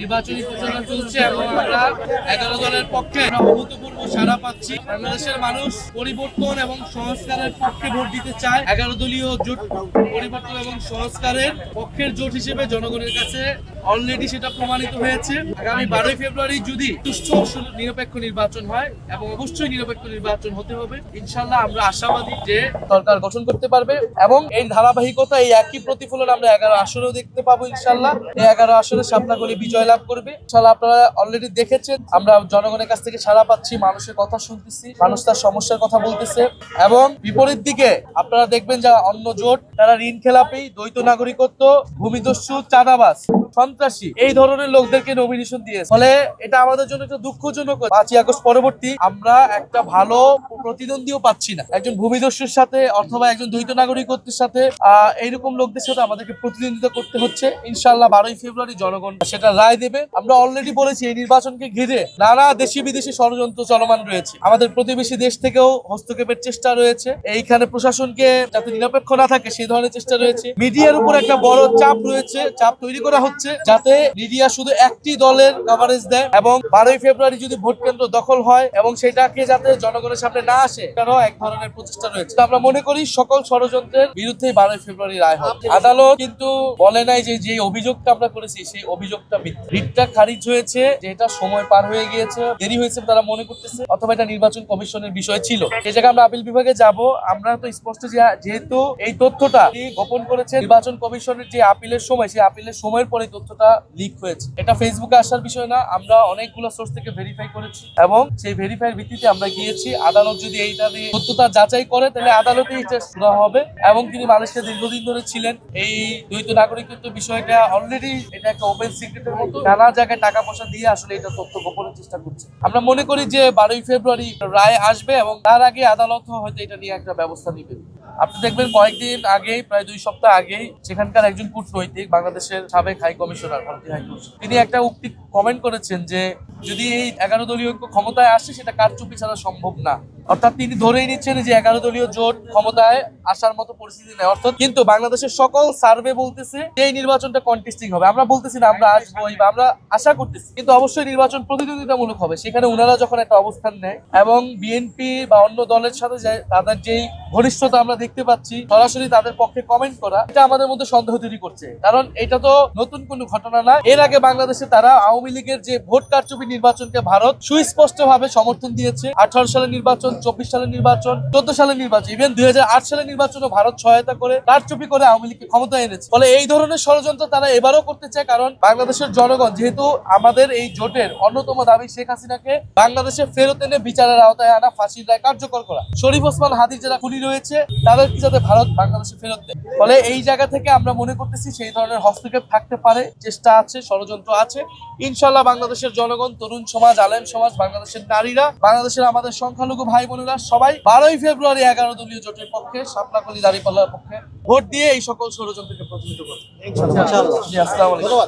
নির্বাচনী প্রচারণা চলছে এবং আমরা 11 দলের পক্ষে অভূতপূর্ব সাড়া পাচ্ছি। বাংলাদেশের মানুষ পরিবর্তন এবং সংস্কারের পক্ষে ভোট দিতে চায়। 11 দলীয় জোট পরিবর্তন এবং সংস্কারের পক্ষের জোট হিসেবে জনগণের কাছে অলরেডি সেটা প্রমাণিত হয়েছে। আগামী 12 ফেব্রুয়ারি যদি সুষ্ঠু নিরপেক্ষ নির্বাচন হয় এবং অবশ্যই নিরপেক্ষ নির্বাচন হতে হবে, ইনশাল্লাহ আমরা আশাবাদী যে সরকার গঠন করতে পারবে এবং এই ধারাবাহিকতা এই একই প্রতিফলন আমরা 11 আসনেও দেখতে পাবো। ইনশাল্লাহ এই 11 আসনে শাপলাকলি বিজয় লাভ করবে। ইনশাল্লাহ আপনারা অলরেডি দেখেছেন, আমরা জনগণের কাছ থেকে সাড়া পাচ্ছি, মানুষের কথা শুনতেছি, মানুষ তার সমস্যার কথা বলতেছে। এবং বিপরীত দিকে আপনারা দেখবেন যারা অন্য জোট, তারা ঋণ খেলাপি, দ্বৈত নাগরিকত্ব, ভূমিদস্যু, চাঁদাবাজ, সন্ত্রাসী এই ধরনের লোকদেরকে নমিনেশন দিয়েছে। ফলে এটা আমাদের জন্য একটা দুঃখজনক। 5ই আগস্ট পরবর্তী আমরা একটা ভালো প্রতিদ্বন্দ্বীও পাচ্ছি না। একজন ভূমিদস্যুর সাথে অথবা একজন দ্বৈত নাগরিকত্বের সাথে এইরকম লোকদের সাথে আমাদেরকে প্রতিদ্বন্দ্বিতা করতে হচ্ছে। ইনশাল্লাহ 12ই ফেব্রুয়ারি জনগণ সেটা রায় দেবে। আমরা অলরেডি বলেছি এই নির্বাচনকে ঘিরে নানা দেশি বিদেশি ষড়যন্ত্র চলমান রয়েছে। আমাদের প্রতিবেশী দেশ থেকেও হস্তক্ষেপের চেষ্টা রয়েছে। এইখানে প্রশাসনকে যাতে নিরপেক্ষ না থাকে সেই ধরনের চেষ্টা রয়েছে। মিডিয়ার উপর একটা বড় চাপ রয়েছে, চাপ তৈরি করা হচ্ছে যাতে মিডিয়া শুধু একটি দলের কভারেজ দেয় এবং 12ই ফেব্রুয়ারি যদি ভোট কেন্দ্র দখল হয় এবং সেটাকে যাতে জনগণের সামনে না আসে, এটারও এক ধরনের প্রচেষ্টা রয়েছে। আমরা মনে করি সকল ষড়যন্ত্রের বিরুদ্ধে 12ই ফেব্রুয়ারি রায় হবে। আদালত কিন্তু বলে নাই যে অভিযোগটা আমরা করেছি সেই অভিযোগটা মিথ্যা। রিটটা খারিজ হয়েছে, যে এটা সময় পার হয়ে গিয়েছে, দেরি হয়েছে তারা মনে করতেছে, অথবা এটা নির্বাচন কমিশনের বিষয় ছিল। এই জায়গায় আমরা আপিল বিভাগে যাব। আমরা তো স্পষ্ট যেহেতু এই তথ্যটা গোপন করেছে নির্বাচন কমিশনের যে আপিলের সময়, সেই আপিলের সময়ের পরে তথ্যটা লিক হয়েছে। এটা ফেসবুকে আসার বিষয় না, আমরা অনেকগুলো সোর্স থেকে ভেরিফাই করেছি এবং সেই ভেরিফাইয়ের ভিত্তিতে আমরা গিয়েছি। আদালত যদি এইটা নিয়ে সত্যতা যাচাই করে তাহলে আদালতে এটা শোনা হবে। এবং তিনি মানুষকে দীর্ঘদিন ধরে ছিলেন এই দ্বৈত নাগরিকত্ব বিষয়টা অলরেডি এটা একটা ওপেন সিক্রেটের মতো নানা জায়গায় টাকা পয়সা দিয়ে আসলে এটা তথ্য গোপনের চেষ্টা করছে। আমরা মনে করি যে 12ই ফেব্রুয়ারি রায় আসবে এবং তার আগে আদালত হয়তো এটা নিয়ে একটা ব্যবস্থা নেবে। আপনি দেখবেন কয়েকদিন আগেই, প্রায় 2 সপ্তাহ আগেই, সেখানকার একজন কূটনৈতিক, বাংলাদেশের সাবেক হাই কমিশনার, ভারতীয় হাই কমিশনার, তিনি একটা উক্তি কমেন্ট করেছেন যে যদি এই 11 দলীয় ক্ষমতায় আসে সেটা কারচুপি ছাড়া সম্ভব না। অর্থাৎ তিনি ধরেই নিচ্ছেন যে 11 দলীয় জোট ক্ষমতায় আসার মতো পরিস্থিতি নেই। অর্থাৎ কিন্তু বাংলাদেশের সকল সার্ভে বলতেছে যে এই নির্বাচনটা কন্টেস্টিং হবে। আমরা বলতেছি না আমরা আসবোই বা আমরা আশা করতেছি, কিন্তু অবশ্যই নির্বাচন প্রতিদ্বন্দ্বিতামূলক হবে। সেখানে ওনারা যখন একটা অবস্থান নেয় এবং বিএনপি বা অন্য দলের সাথে তাদের যেই ঘনিষ্ঠতা আমরা দেখতে পাচ্ছি, সরাসরি তাদের পক্ষে কমেন্ট করা, এটা আমাদের মধ্যে সন্দেহ তৈরি করছে। কারণ এটা তো নতুন কোনো ঘটনা না। এর আগে বাংলাদেশে তারা আওয়ামী লীগের যে ভোট কারচুপি নির্বাচনকে ভারত সুস্পষ্ট ভাবে সমর্থন দিয়েছে। 18 সালের নির্বাচন, 24 সালের নির্বাচন, 14 সালের নির্বাচন, ইভেন 2008 সালের নির্বাচনও ভারত সহায়তা করে কারচুপি করে আওয়ামী লীগকে ক্ষমতায় এনেছে। ফলে এই ধরনের ষড়যন্ত্র তারা এবারও করতে চায়। কারণ বাংলাদেশের জনগণ, যেহেতু আমাদের এই জোটের অন্যতম দাবি শেখ হাসিনাকে বাংলাদেশে ফেরত এনে বিচারের আওতায় আনা, ফাঁসির রায় কার্যকর করা, শরীফ ওসমান হাদির যারা খুনি রয়েছে তাদেরকে যাতে ভারত বাংলাদেশে ফেরত দেয়। ফলে এই জায়গা থেকে আমরা মনে করতেছি সেই ধরনের হস্তক্ষেপ থাকতে পারে, চেষ্টা আছে, ষড়যন্ত্র আছে। ইনশাল্লাহ বাংলাদেশের জনগণ, তরুণ সমাজ, আলেম সমাজ, বাংলাদেশের নারীরা, বাংলাদেশের আমাদের সংখ্যালঘু ভাই বোনেরা সবাই 12ই ফেব্রুয়ারি 11 দলীয় জোটের পক্ষে, শাপলাকলি দাঁড়িপাল্লার পক্ষে ভোট দিয়ে এই সকল ষড়যন্ত্রকে প্রতিহত করবে। ইনশাআল্লাহ। আসসালামু আলাইকুম।